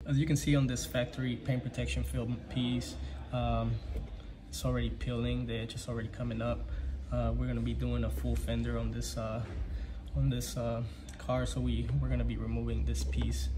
As you can see on this factory paint protection film piece, it's already peeling. The edge is already coming up. We're gonna be doing a full fender on this car, so we're gonna be removing this piece